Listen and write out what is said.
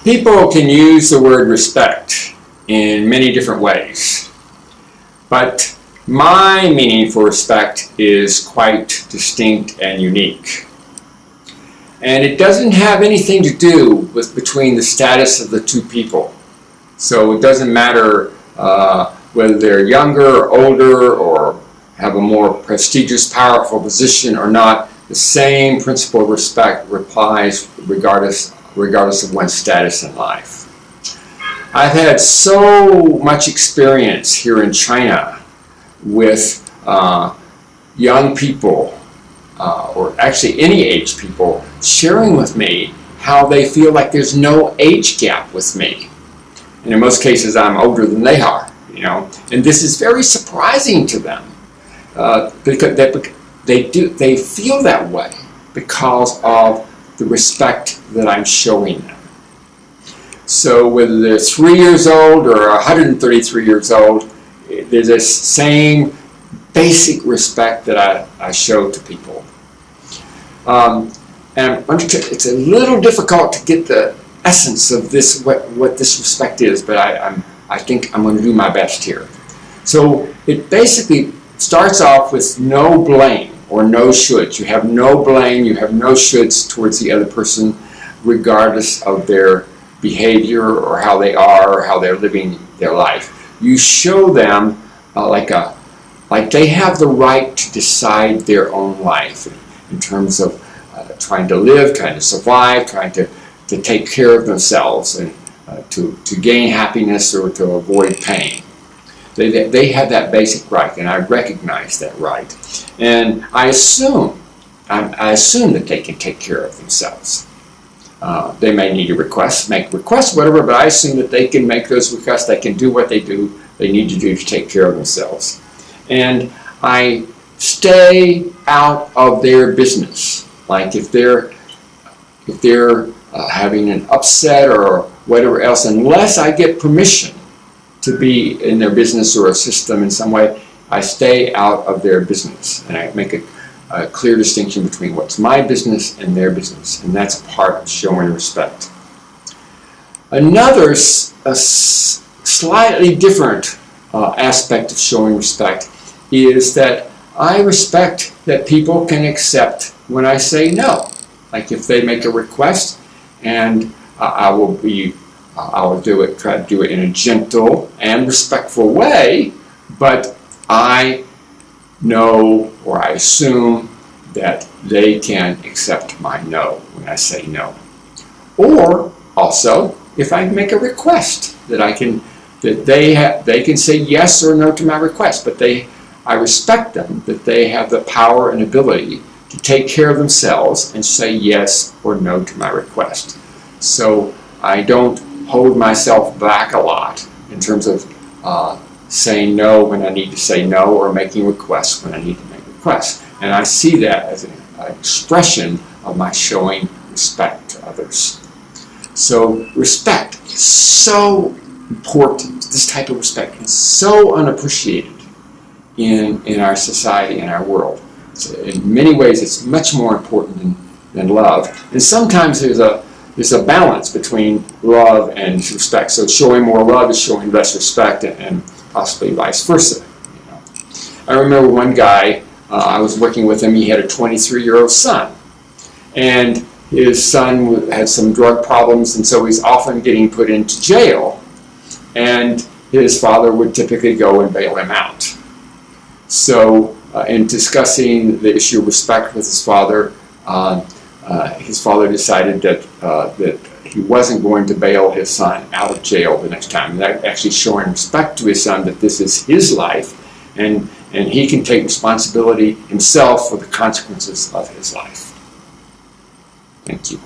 People can use the word respect in many different ways, but my meaning for respect is quite distinct and unique. And it doesn't have anything to do with between the status of the two people. So it doesn't matter whether they're younger or older or have a more prestigious, powerful position or not. The same principle of respect applies regardless of one's status in life. I've had so much experience here in China with young people, or actually any age people, sharing with me how they feel like there's no age gap with me. And in most cases, I'm older than they are, and this is very surprising to them because they feel that way because of the respect that I'm showing them. So whether they're 3 years old or 133 years old, there's this same basic respect that I show to people. And it's a little difficult to get the essence of this, what this respect is, but I think I'm going to do my best here. So it basically starts off with no blame or no shoulds. You have no blame, you have no shoulds towards the other person, regardless of their behavior or how they are or how they're living their life. You show them like they have the right to decide their own life in terms of trying to live, trying to survive, trying to take care of themselves and to gain happiness or to avoid pain. They have that basic right, and I recognize that right. And I assume that they can take care of themselves. They may need to make requests, whatever, but I assume that they can make those requests. They can do what they need to do to take care of themselves. And I stay out of their business. Like if they're having an upset or whatever else, unless I get permission to be in their business or assist them in some way, I stay out of their business. And I make a clear distinction between what's my business and their business. And that's part of showing respect. Another slightly different aspect of showing respect is that I respect that people can accept when I say no. Like if they make a request, and I will try to do it in a gentle and respectful way, but I know or I assume that they can accept my no when I say no. Or also, if I make a request that they can say yes or no to my request, but I respect them that they have the power and ability to take care of themselves and say yes or no to my request. So I don't hold myself back a lot in terms of saying no when I need to say no or making requests when I need to make requests. And I see that as an expression of my showing respect to others. So respect is so important. This type of respect is so unappreciated in our society and our world. So in many ways, it's much more important than love. And sometimes there's a balance between love and respect. So showing more love is showing less respect, and possibly vice versa. I remember one guy, I was working with him. He had a 23-year-old son, and his son had some drug problems, and so he's often getting put into jail. And his father would typically go and bail him out. So in discussing the issue of respect with his father decided that he wasn't going to bail his son out of jail the next time. And that actually showing respect to his son that this is his life, and he can take responsibility himself for the consequences of his life. Thank you.